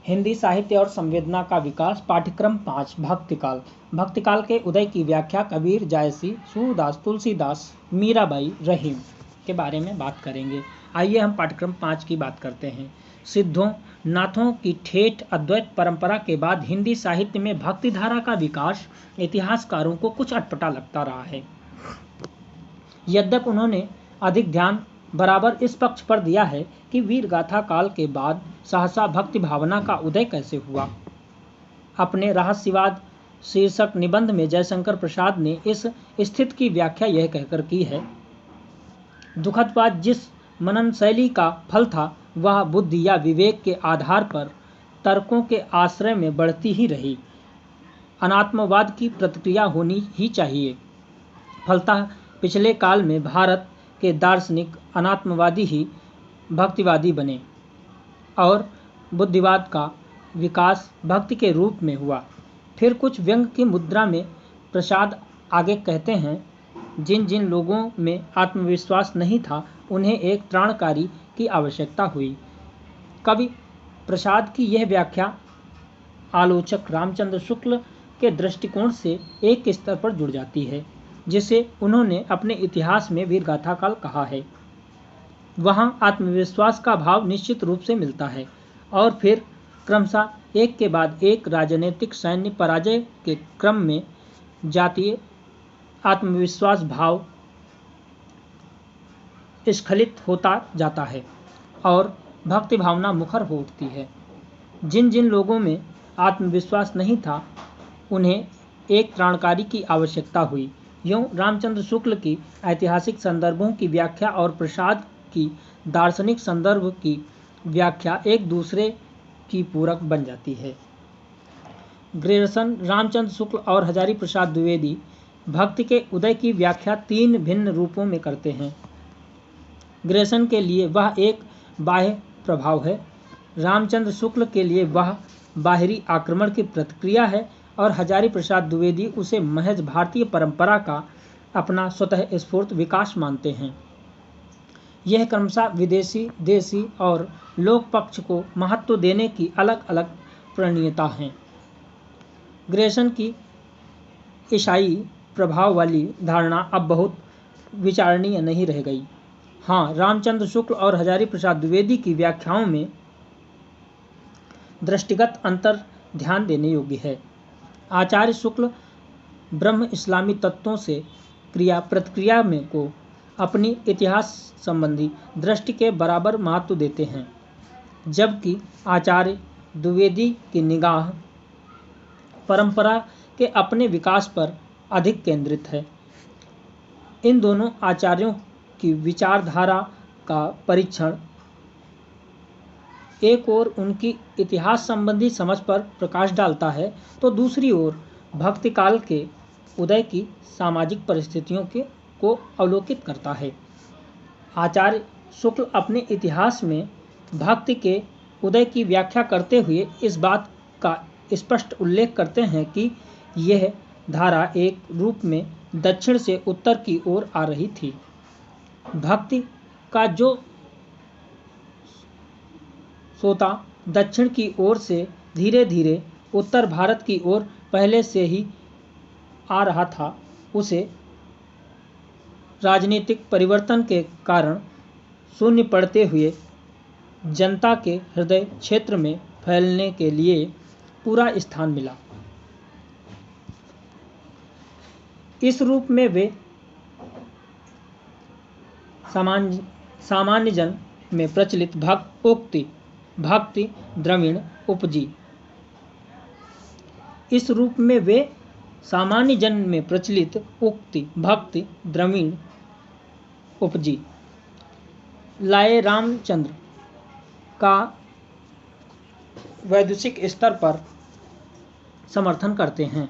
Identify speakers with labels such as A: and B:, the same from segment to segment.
A: हिंदी साहित्य और संवेदना का विकास। पाठ्यक्रम 5 भक्तिकाल। भक्तिकाल के उदय की व्याख्या कबीर, जायसी, सूरदास, तुलसीदास, मीराबाई, रहीम के बारे में बात करेंगे। आइए हम पाठ्यक्रम 5 की बात करते हैं। सिद्धों नाथों की ठेठ अद्वैत परंपरा के बाद हिंदी साहित्य में भक्ति धारा का विकास इतिहासकारों को कुछ अटपटा लगता रहा है। यद्यपि उन्होंने अधिक ध्यान बराबर इस पक्ष पर दिया है कि वीर गाथा काल के बाद सहसा भक्ति भावना का उदय कैसे हुआ। अपने रहस्यवाद शीर्षक निबंध में जयशंकर प्रसाद ने इस स्थिति की व्याख्या यह कहकर की है, दुखद बात जिस मनन शैली का फल था वह बुद्धि या विवेक के आधार पर तर्कों के आश्रय में बढ़ती ही रही। अनात्मवाद की प्रतिक्रिया होनी ही चाहिए। फलतः पिछले काल में भारत के दार्शनिक अनात्मवादी ही भक्तिवादी बने और बुद्धिवाद का विकास भक्ति के रूप में हुआ। फिर कुछ व्यंग की मुद्रा में प्रसाद आगे कहते हैं, जिन जिन लोगों में आत्मविश्वास नहीं था उन्हें एक त्राणकारी की आवश्यकता हुई। कवि प्रसाद की यह व्याख्या आलोचक रामचंद्र शुक्ल के दृष्टिकोण से एक स्तर पर जुड़ जाती है, जिसे उन्होंने अपने इतिहास में वीरगाथा काल कहा है। वहाँ आत्मविश्वास का भाव निश्चित रूप से मिलता है और फिर क्रमशः एक के बाद एक राजनीतिक सैन्य पराजय के क्रम में जातीय आत्मविश्वास भाव स्खलित होता जाता है और भक्ति भावना मुखर हो उठती है। जिन जिन लोगों में आत्मविश्वास नहीं था उन्हें एक त्राणकारी की आवश्यकता हुई। यूँ रामचंद्र शुक्ल की ऐतिहासिक संदर्भों की व्याख्या और प्रसाद की दार्शनिक संदर्भ की व्याख्या एक दूसरे की पूरक बन जाती है। ग्रेरसन, रामचंद्र शुक्ल और हजारी प्रसाद द्विवेदी भक्ति के उदय की व्याख्या तीन भिन्न रूपों में करते हैं। ग्रेरसन के लिए वह एक बाह्य प्रभाव है, रामचंद्र शुक्ल के लिए वह बाहरी आक्रमण की प्रतिक्रिया है और हजारी प्रसाद द्विवेदी उसे महज भारतीय परंपरा का अपना स्वतः स्फूर्त विकास मानते हैं। यह क्रमशः विदेशी, देसी और लोक पक्ष को महत्व देने की अलग अलग प्रणीयता हैं। ग्रेरसन की ईसाई प्रभाव वाली धारणा अब बहुत विचारणीय नहीं रह गई। हाँ, रामचंद्र शुक्ल और हजारी प्रसाद द्विवेदी की व्याख्याओं में दृष्टिगत अंतर ध्यान देने योग्य है। आचार्य शुक्ल ब्रह्म इस्लामी तत्वों से क्रिया प्रतिक्रिया में को अपनी इतिहास संबंधी दृष्टि के बराबर महत्व देते हैं, जबकि आचार्य द्विवेदी की निगाह परंपरा के अपने विकास पर अधिक केंद्रित है। इन दोनों आचार्यों की विचारधारा का परीक्षण एक ओर उनकी इतिहास संबंधी समझ पर प्रकाश डालता है तो दूसरी ओर भक्ति काल के उदय की सामाजिक परिस्थितियों को अवलोकित करता है। आचार्य शुक्ल अपने इतिहास में भक्ति के उदय की व्याख्या करते हुए इस बात का स्पष्ट उल्लेख करते हैं कि यह धारा एक रूप में दक्षिण से उत्तर की ओर आ रही थी। भक्ति का जो सोता दक्षिण की ओर से धीरे धीरे उत्तर भारत की ओर पहले से ही आ रहा था, उसे राजनीतिक परिवर्तन के कारण शून्य पड़ते हुए जनता के हृदय क्षेत्र में फैलने के लिए पूरा स्थान मिला। इस रूप में वे सामान्य जन में प्रचलित भक्ति द्रविड़ उपजी। इस रूप में वे सामान्य जन में प्रचलित उक्ति भक्ति द्रविड़ उपजी लाए रामचंद्र का वैदेशिक स्तर पर समर्थन करते हैं।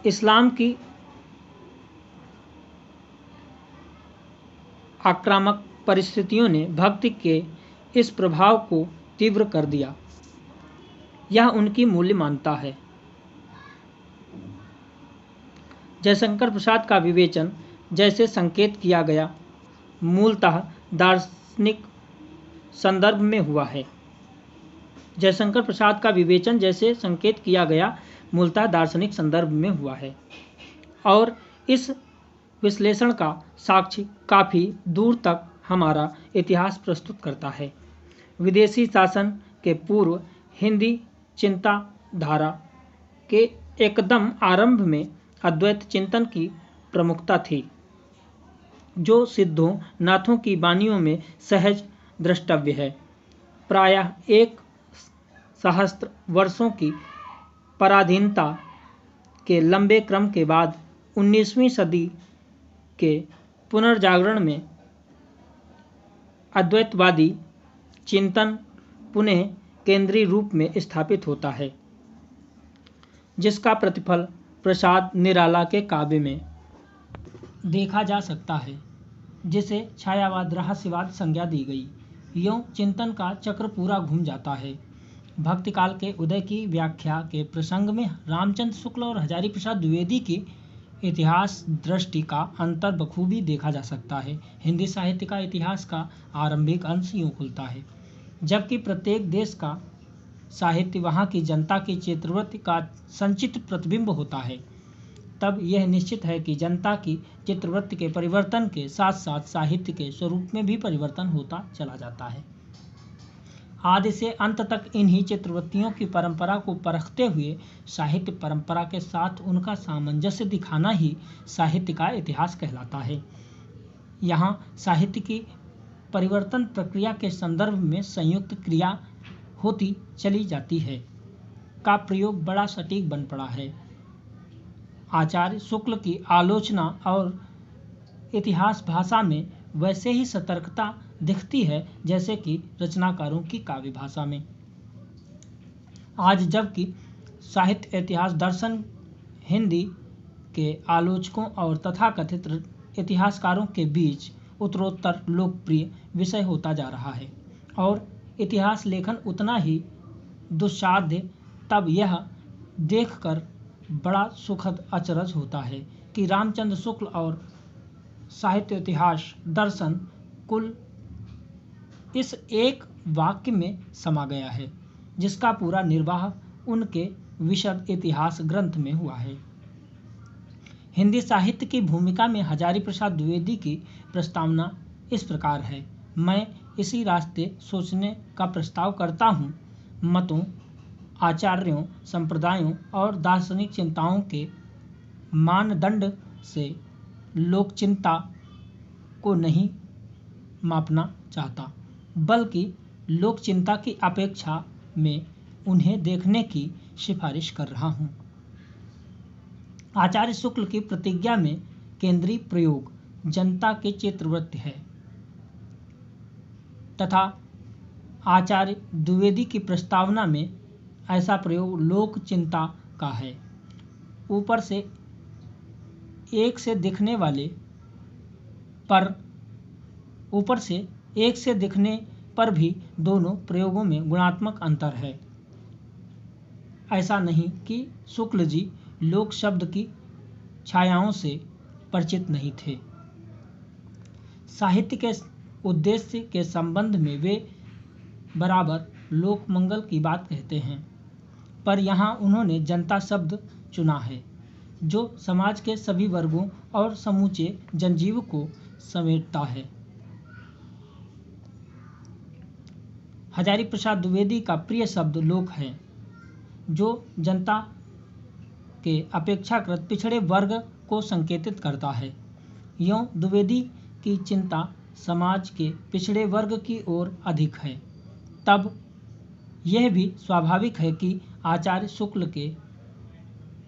A: इस्लाम की आक्रामक परिस्थितियों ने भक्ति के इस प्रभाव को तीव्र कर दिया। यह उनकी मूल्य मान्यता है। जयशंकर प्रसाद का विवेचन जैसे संकेत किया गया मूलतः दार्शनिक संदर्भ में हुआ है। जयशंकर प्रसाद का विवेचन जैसे संकेत किया गया मूलतः दार्शनिक संदर्भ में हुआ है और इस विश्लेषण का साक्ष्य काफ़ी दूर तक हमारा इतिहास प्रस्तुत करता है। विदेशी शासन के पूर्व हिंदी चिंताधारा के एकदम आरंभ में अद्वैत चिंतन की प्रमुखता थी, जो सिद्धों नाथों की वाणियों में सहज द्रष्टव्य है। प्रायः 1 सहस्त्र वर्षों की पराधीनता के लंबे क्रम के बाद 19वीं सदी के पुनर्जागरण में अद्वैतवादी चिंतन पुनः केंद्रीय रूप में स्थापित होता है, जिसका प्रतिफल प्रसाद निराला के काव्य में देखा जा सकता है, जिसे छायावाद रहस्यवाद संज्ञा दी गई। यूं चिंतन का चक्र पूरा घूम जाता है। भक्तिकाल के उदय की व्याख्या के प्रसंग में रामचंद्र शुक्ल और हजारी प्रसाद द्विवेदी की इतिहास दृष्टि का अंतर बखूबी देखा जा सकता है। हिंदी साहित्य का इतिहास का आरंभिक अंश यूं खुलता है, जबकि प्रत्येक देश का साहित्य वहाँ की जनता की चित्रवृत्ति का संचित प्रतिबिंब होता है। तब यह निश्चित है कि जनता की चित्रवृत्ति के परिवर्तन के साथ साथ साहित्य के स्वरूप में भी परिवर्तन होता चला जाता है। आदि से अंत तक इन्हीं चित्रवृत्तियों की परंपरा को परखते हुए साहित्य परंपरा के साथ उनका सामंजस्य दिखाना ही साहित्य का इतिहास कहलाता है। यहाँ साहित्य की परिवर्तन प्रक्रिया के संदर्भ में संयुक्त क्रिया होती चली जाती है का प्रयोग बड़ा सटीक बन पड़ा है। आचार्य शुक्ल की आलोचना और इतिहास भाषा में वैसे ही सतर्कता दिखती है जैसे कि रचनाकारों की काव्य भाषा में। आज जबकि साहित्य इतिहास दर्शन हिंदी के आलोचकों और तथाकथित इतिहासकारों के बीच उत्तरोत्तर लोकप्रिय विषय होता जा रहा है और इतिहास लेखन उतना ही दुस्साध्य, तब यह देखकर बड़ा सुखद अचरज होता है कि रामचंद्र शुक्ल और साहित्य इतिहास दर्शन कुल इस एक वाक्य में समा गया है, जिसका पूरा निर्वाह उनके विशद इतिहास ग्रंथ में हुआ है। हिंदी साहित्य की भूमिका में हजारी प्रसाद द्विवेदी की प्रस्तावना इस प्रकार है। मैं इसी रास्ते सोचने का प्रस्ताव करता हूँ। मतों, आचार्यों, संप्रदायों और दार्शनिक चिंताओं के मानदंड से लोक चिंता को नहीं मापना चाहता, बल्कि लोक चिंता की अपेक्षा में उन्हें देखने की सिफारिश कर रहा हूँ। आचार्य शुक्ल की प्रतिज्ञा में केंद्रीय प्रयोग जनता की चित्रवृत्ति है तथा आचार्य द्विवेदी की प्रस्तावना में ऐसा प्रयोग लोक चिंता का है। ऊपर से एक से दिखने पर भी दोनों प्रयोगों में गुणात्मक अंतर है। ऐसा नहीं कि शुक्ल जी लोक शब्द की छायाओं से परिचित नहीं थे। साहित्य के उद्देश्य के संबंध में वे बराबर लोक मंगल की बात कहते हैं, पर यहाँ उन्होंने जनता शब्द चुना है, जो समाज के सभी वर्गों और समूचे जनजीव को समेटता है। हजारी प्रसाद द्विवेदी का प्रिय शब्द लोक है, जो जनता के अपेक्षाकृत पिछड़े वर्ग को संकेतित करता है। यूं द्विवेदी की चिंता समाज के पिछड़े वर्ग की ओर अधिक है। तब यह भी स्वाभाविक है कि आचार्य शुक्ल के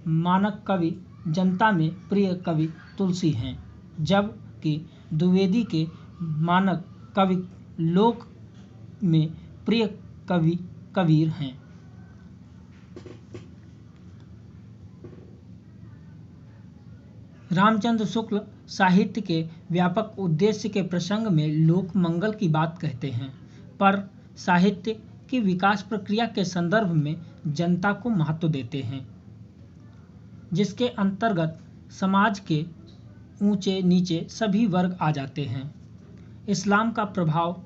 A: मानक कवि जनता में प्रिय कवि तुलसी हैं, जबकि द्विवेदी के मानक कवि लोक में प्रिय कवि कबीर हैं। रामचंद्र शुक्ल साहित्य के व्यापक उद्देश्य के प्रसंग में लोक मंगल की बात कहते हैं, पर साहित्य की विकास प्रक्रिया के संदर्भ में जनता को महत्व देते हैं, जिसके अंतर्गत समाज के ऊंचे नीचे सभी वर्ग आ जाते हैं। इस्लाम का प्रभाव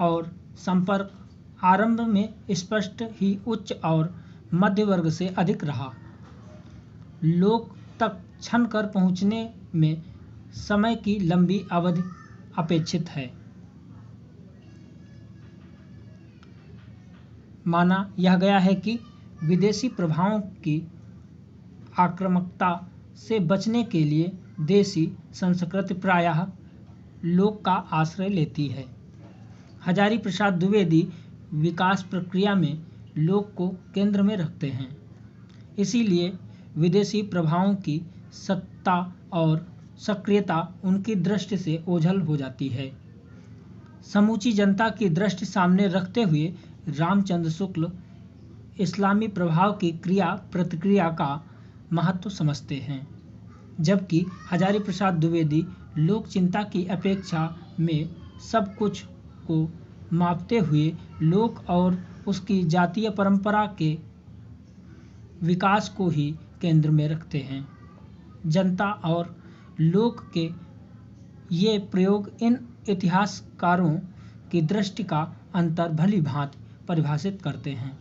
A: और संपर्क आरंभ में स्पष्ट ही उच्च और मध्य वर्ग से अधिक रहा। लोक तक छन कर पहुंचने में समय की लंबी अवधि अपेक्षित है। माना यह गया है कि विदेशी प्रभावों की आक्रामकता से बचने के लिए देशी संस्कृति प्रायः लोक का आश्रय लेती है। हजारी प्रसाद द्विवेदी विकास प्रक्रिया में लोक को केंद्र में रखते हैं। इसीलिए विदेशी प्रभावों की सत्ता और सक्रियता उनकी दृष्टि से ओझल हो जाती है। समूची जनता की दृष्टि सामने रखते हुए रामचंद्र शुक्ल इस्लामी प्रभाव की क्रिया प्रतिक्रिया का महत्व समझते हैं, जबकि हजारी प्रसाद द्विवेदी लोक चिंता की अपेक्षा में सब कुछ को मापते हुए लोक और उसकी जातीय परंपरा के विकास को ही केंद्र में रखते हैं। जनता और लोक के ये प्रयोग इन इतिहासकारों की दृष्टि का अंतर भली भांति परिभाषित करते हैं।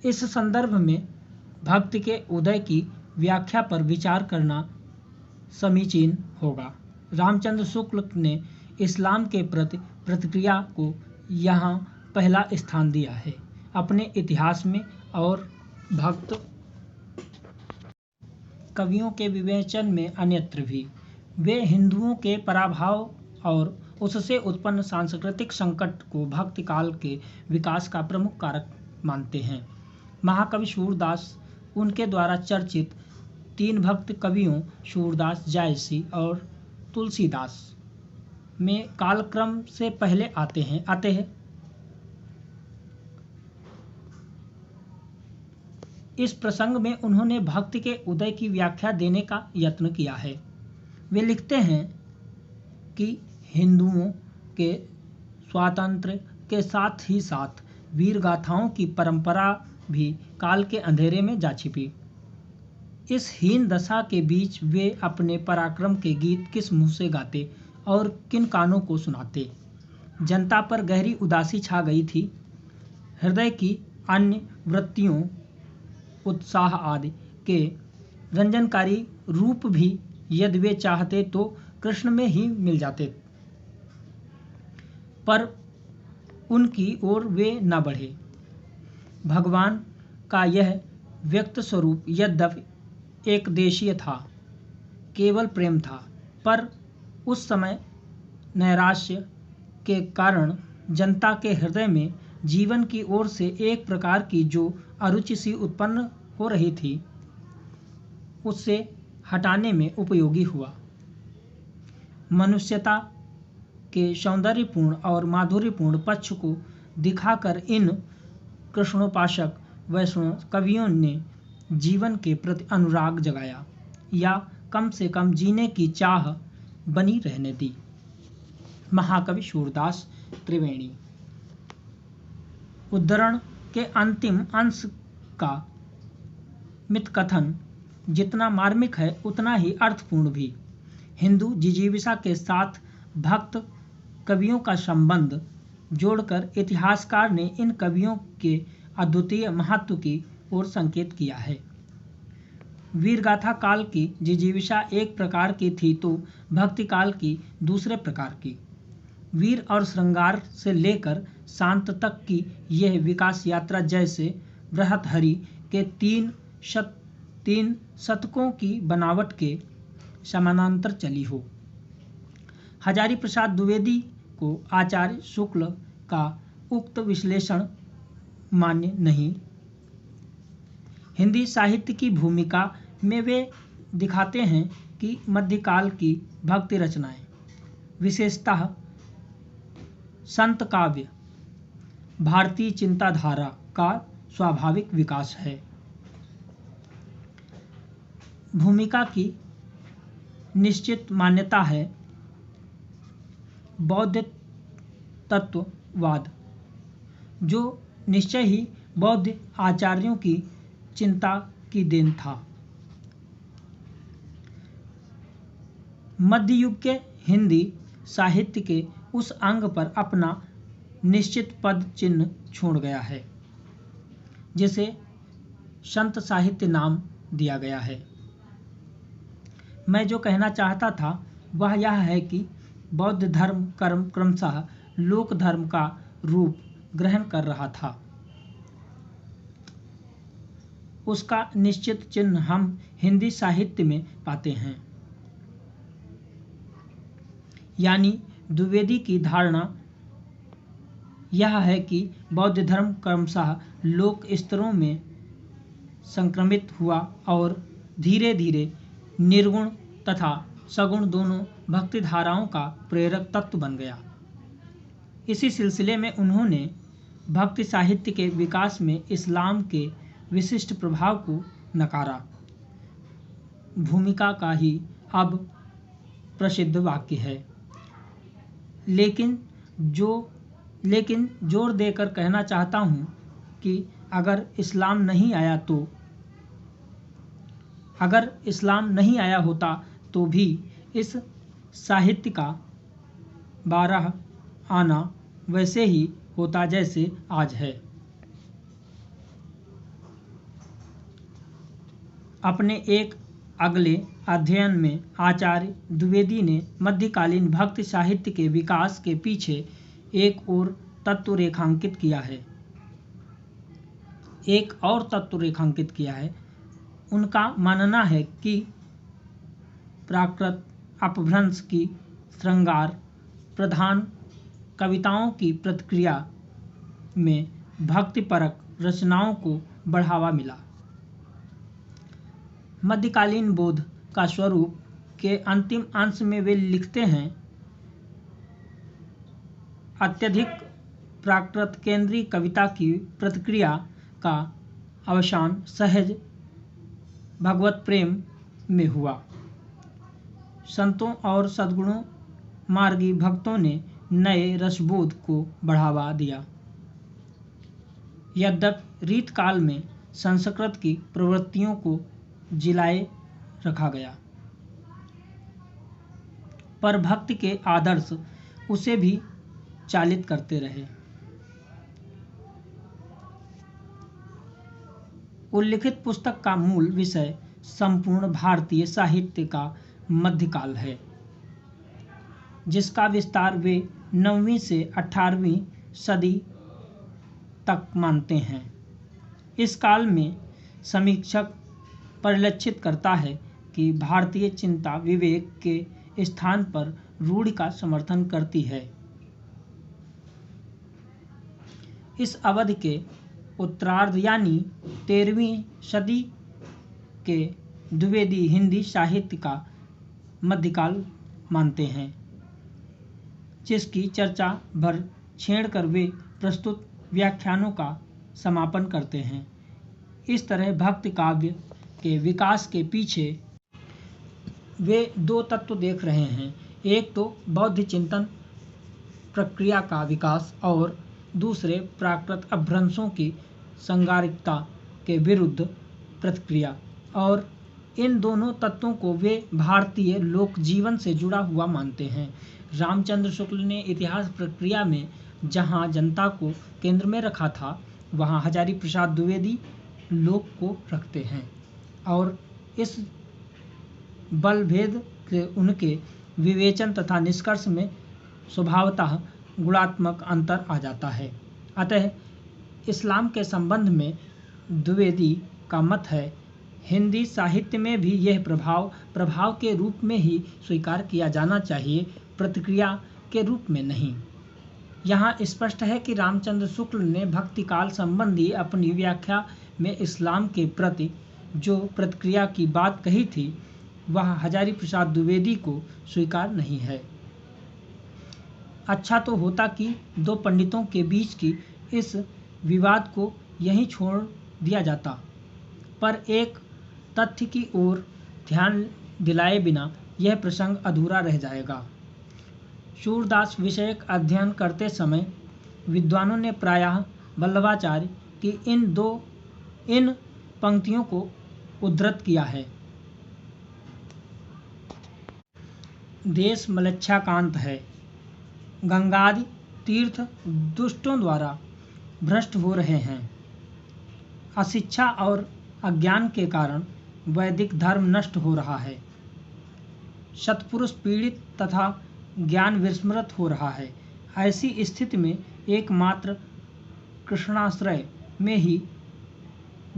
A: इस संदर्भ में भक्ति के उदय की व्याख्या पर विचार करना समीचीन होगा। रामचंद्र शुक्ल ने इस्लाम के प्रति प्रतिक्रिया को यहाँ पहला स्थान दिया है अपने इतिहास में, और भक्त कवियों के विवेचन में अन्यत्र भी। वे हिंदुओं के पराभाव और उससे उत्पन्न सांस्कृतिक संकट को भक्ति काल के विकास का प्रमुख कारक मानते हैं। महाकवि सूरदास उनके द्वारा चर्चित तीन भक्त कवियों सूरदास, जायसी और तुलसीदास में कालक्रम से पहले आते हैं। इस प्रसंग में उन्होंने भक्ति के उदय की व्याख्या देने का यत्न किया है। वे लिखते हैं कि हिंदुओं के स्वातंत्र्य के साथ ही साथ वीर गाथाओं की परंपरा भी काल के अंधेरे में जा छिपी। इस हीन दशा के बीच वे अपने पराक्रम के गीत किस मुंह से गाते और किन कानों को सुनाते। जनता पर गहरी उदासी छा गई थी। हृदय की अन्य वृत्तियों, उत्साह आदि के रंजनकारी रूप भी यदि वे चाहते तो कृष्ण में ही मिल जाते, पर उनकी ओर वे न बढ़े। भगवान का यह व्यक्त स्वरूप यद्यपि एक देशीय था, केवल प्रेम था, पर उस समय नैराश्य के कारण जनता के हृदय में जीवन की ओर से एक प्रकार की जो अरुचि सी उत्पन्न हो रही थी, उससे हटाने में उपयोगी हुआ। मनुष्यता के सौंदर्यपूर्ण और माधुर्यपूर्ण पक्ष को दिखाकर इन कृष्णोपासक वैष्णव कवियों ने जीवन के प्रति अनुराग जगाया, या कम से कम जीने की चाह बनी रहने दी। महाकवि सूरदास त्रिवेणी। उद्धरण के अंतिम अंश का मितकथन जितना मार्मिक है उतना ही अर्थपूर्ण भी। हिंदू जिजीविषा के साथ भक्त कवियों का संबंध जोड़कर इतिहासकार ने इन कवियों के अद्वितीय महत्व की ओर संकेत किया है। वीरगाथा काल की जिजीविषा एक प्रकार की थी तो भक्ति काल की दूसरे प्रकार की। वीर और श्रृंगार से लेकर शांत तक की यह विकास यात्रा जैसे बृहत्हरि के तीन शतकों की बनावट के समानांतर चली हो। हजारी प्रसाद द्विवेदी को आचार्य शुक्ल का उक्त विश्लेषण मान्य नहीं। हिंदी साहित्य की भूमिका में वे दिखाते हैं कि मध्यकाल की भक्ति रचनाएं, विशेषतः संत काव्य, भारतीय चिंताधारा का स्वाभाविक विकास है। भूमिका की निश्चित मान्यता है बौद्ध तत्ववाद, जो निश्चय ही बौद्ध आचार्यों की चिंता की देन था। मध्ययुग के हिंदी साहित्य के उस अंग पर अपना निश्चित पद चिन्ह छोड़ गया है, जिसे संत साहित्य नाम दिया गया है। मैं जो कहना चाहता था वह यह है कि बौद्ध धर्म क्रमशः लोक धर्म का रूप ग्रहण कर रहा था। उसका निश्चित चिन्ह हम हिंदी साहित्य में पाते हैं। यानी द्विवेदी की धारणा यह है कि बौद्ध धर्म क्रमशः लोक स्तरों में संक्रमित हुआ और धीरे धीरे निर्गुण तथा सगुण दोनों भक्ति धाराओं का प्रेरक तत्व बन गया। इसी सिलसिले में उन्होंने भक्ति साहित्य के विकास में इस्लाम के विशिष्ट प्रभाव को नकारा। भूमिका का ही अब प्रसिद्ध वाक्य है, लेकिन जोर देकर कहना चाहता हूँ कि अगर इस्लाम नहीं आया होता तो भी इस साहित्य का 12 आना वैसे ही होता जैसे आज है। अपने एक अगले अध्ययन में आचार्य द्विवेदी ने मध्यकालीन भक्ति साहित्य के विकास के पीछे एक और तत्व रेखांकित किया है। उनका मानना है कि प्राकृत अपभ्रंश की श्रृंगार प्रधान कविताओं की प्रतिक्रिया में भक्तिपरक रचनाओं को बढ़ावा मिला। मध्यकालीन बोध का स्वरूप के अंतिम अंश में वे लिखते हैं, अत्यधिक प्राकृत केंद्रीय कविता की प्रतिक्रिया का अवसान सहज भगवत प्रेम में हुआ। संतों और सद्गुणों मार्गी भक्तों ने नए रसबोध को बढ़ावा दिया। यद्यपि रीत काल में संस्कृत की प्रवृत्तियों को जिलाए रखा गया, पर भक्ति के आदर्श उसे भी चालित करते रहे। उल्लिखित पुस्तक का मूल विषय संपूर्ण भारतीय साहित्य का मध्यकाल है, जिसका विस्तार वे 9वीं से 18वीं सदी तक मानते हैं। इस काल में समीक्षक परिलक्षित करता है कि भारतीय चिंता विवेक के स्थान पर रूढ़ि का समर्थन करती है। इस अवधि के उत्तरार्ध यानी 13वीं सदी के द्विवेदी हिंदी साहित्य का मध्यकाल मानते हैं, जिसकी चर्चा भर छेड़कर वे प्रस्तुत व्याख्यानों का समापन करते हैं। इस तरह भक्ति काव्य के विकास के पीछे वे दो तत्व देख रहे हैं, एक तो बौद्ध चिंतन प्रक्रिया का विकास और दूसरे प्राकृत अपभ्रंशों की सांगारिकता के विरुद्ध प्रतिक्रिया, और इन दोनों तत्वों को वे भारतीय लोक जीवन से जुड़ा हुआ मानते हैं। रामचंद्र शुक्ल ने इतिहास प्रक्रिया में जहाँ जनता को केंद्र में रखा था, वहाँ हजारी प्रसाद द्विवेदी लोक को रखते हैं, और इस बलभेद के उनके विवेचन तथा निष्कर्ष में स्वभावतः गुणात्मक अंतर आ जाता है। अतः इस्लाम के संबंध में द्विवेदी का मत है, हिंदी साहित्य में भी यह प्रभाव के रूप में ही स्वीकार किया जाना चाहिए, प्रतिक्रिया के रूप में नहीं। यहाँ स्पष्ट है कि रामचंद्र शुक्ल ने भक्तिकाल संबंधी अपनी व्याख्या में इस्लाम के प्रति जो प्रतिक्रिया की बात कही थी, वह हजारी प्रसाद द्विवेदी को स्वीकार नहीं है। अच्छा तो होता कि दो पंडितों के बीच की इस विवाद को यहीं छोड़ दिया जाता, पर एक तथ्य की ओर ध्यान दिलाए बिना यह प्रसंग अधूरा रह जाएगा। सूरदास विषयक अध्ययन करते समय विद्वानों ने प्रायः वल्लभाचार्य की इन पंक्तियों को उद्धृत किया है। देश मलच्छाकांत है, गंगादि तीर्थ दुष्टों द्वारा भ्रष्ट हो रहे हैं। अशिक्षा और अज्ञान के कारण वैदिक धर्म नष्ट हो रहा है। सत्पुरुष पीड़ित तथा ज्ञान विस्मृत हो रहा है। ऐसी स्थिति में एकमात्र कृष्णाश्रय में ही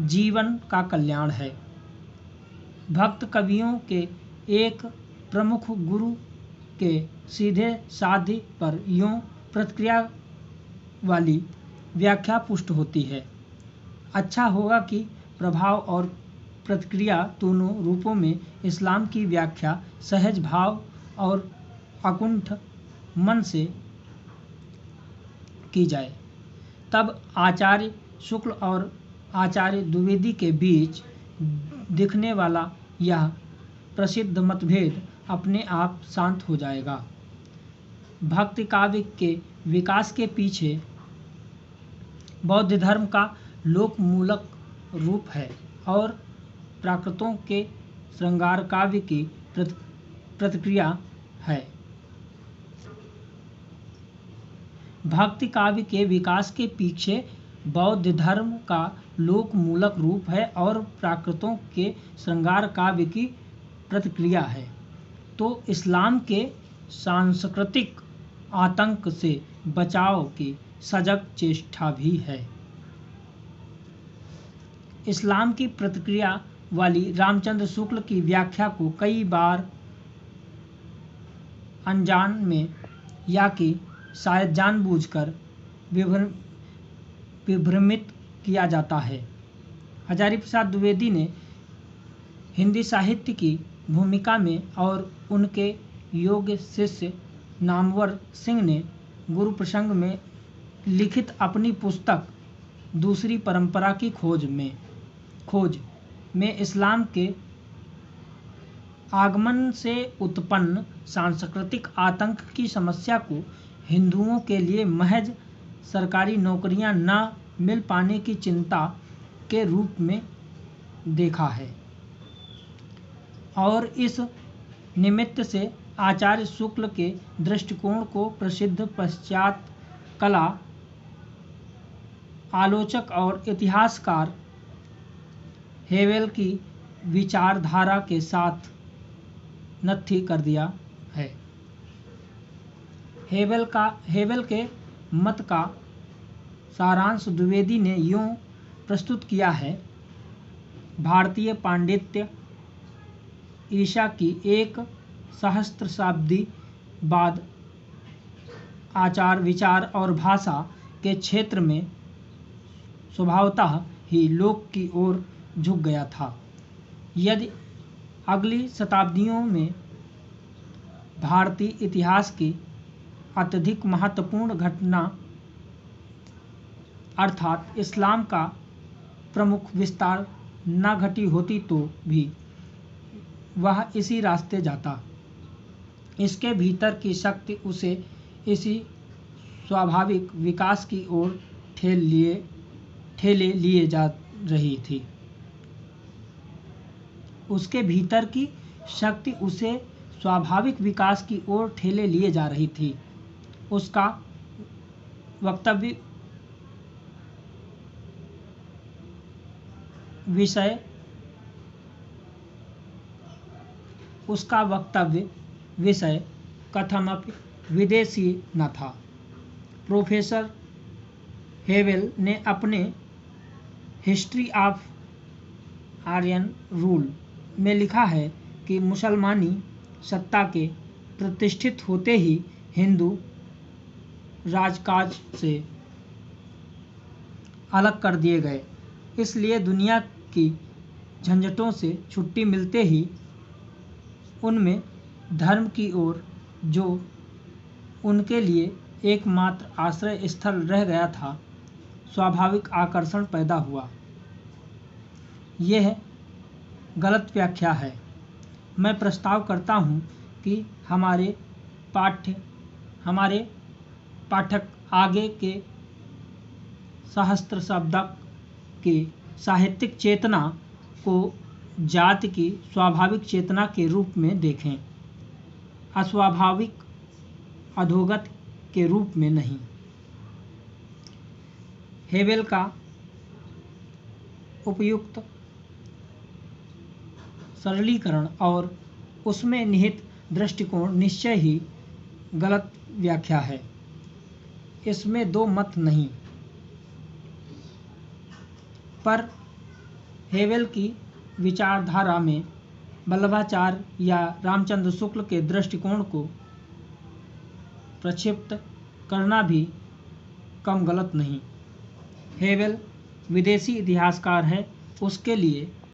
A: जीवन का कल्याण है। भक्त कवियों के एक प्रमुख गुरु के सीधे साधे पर यों प्रतिक्रिया वाली व्याख्या पुष्ट होती है। अच्छा होगा कि प्रभाव और प्रतिक्रिया दोनों रूपों में इस्लाम की व्याख्या सहज भाव और अकुंठ मन से की जाए। तब आचार्य शुक्ल और आचार्य द्विवेदी के बीच दिखने वाला यह प्रसिद्ध मतभेद अपने आप शांत हो जाएगा। भक्ति काव्य के विकास के पीछे बौद्ध धर्म का लोकमूलक रूप है और प्राकृतों के श्रृंगार काव्य की प्रतिक्रिया है। भक्ति काव्य के विकास के पीछे बौद्ध धर्म का लोकमूलक रूप है और प्राकृतों के श्रृंगार काव्य की प्रतिक्रिया है, तो इस्लाम के सांस्कृतिक आतंक से बचाव की सजग चेष्टा भी है। इस्लाम की प्रतिक्रिया वाली रामचंद्र शुक्ल की व्याख्या को कई बार अनजान में या कि शायद जानबूझकर विभ्रमित किया जाता है। हजारी प्रसाद द्विवेदी ने हिंदी साहित्य की भूमिका में और उनके योग्य शिष्य नामवर सिंह ने गुरु प्रसंग में लिखित अपनी पुस्तक दूसरी परंपरा की खोज में इस्लाम के आगमन से उत्पन्न सांस्कृतिक आतंक की समस्या को हिंदुओं के लिए महज सरकारी नौकरियां न मिल पाने की चिंता के रूप में देखा है और इस निमित्त से आचार्य शुक्ल के दृष्टिकोण को प्रसिद्ध पश्चात कला आलोचक और इतिहासकार हेवेल की विचारधारा के साथ नत्थी कर दिया है। हेवेल के मत का सारांश द्विवेदी ने यूं प्रस्तुत किया है। भारतीय पांडित्य ईसा की एक सहस्त्राब्दी बाद आचार विचार और भाषा के क्षेत्र में स्वभावतः ही लोक की ओर झुक गया था। यदि अगली शताब्दियों में भारतीय इतिहास की अत्यधिक महत्वपूर्ण घटना अर्थात इस्लाम का प्रमुख विस्तार न घटी होती तो भी वह इसी रास्ते जाता। इसके भीतर की शक्ति उसे इसी स्वाभाविक विकास की ओर ठेले लिए जा रही थी। उसके भीतर की शक्ति उसे स्वाभाविक विकास की ओर ठेले लिए जा रही थी। उसका वक्तव्य विषय कथमपि विदेशी न था। प्रोफेसर हेवेल ने अपने हिस्ट्री ऑफ आर्यन रूल में लिखा है कि मुसलमानी सत्ता के प्रतिष्ठित होते ही हिंदू राजकाज से अलग कर दिए गए। इसलिए दुनिया की झंझटों से छुट्टी मिलते ही उनमें धर्म की ओर जो उनके लिए एकमात्र आश्रय स्थल रह गया था, स्वाभाविक आकर्षण पैदा हुआ। यह गलत व्याख्या है। मैं प्रस्ताव करता हूँ कि हमारे पाठक आगे के सहस्त्राब्दक की साहित्यिक चेतना को जाति की स्वाभाविक चेतना के रूप में देखें, अस्वाभाविक अधोगत के रूप में नहीं। हेवेल का उपयुक्त सरलीकरण और उसमें निहित दृष्टिकोण निश्चय ही गलत व्याख्या है। इसमें दो मत नहीं, पर हेवेल की विचारधारा में वल्लभाचार्य या रामचंद्र शुक्ल के दृष्टिकोण को प्रक्षिप्त करना भी कम गलत नहीं। हेवेल विदेशी इतिहासकार है, उसके लिए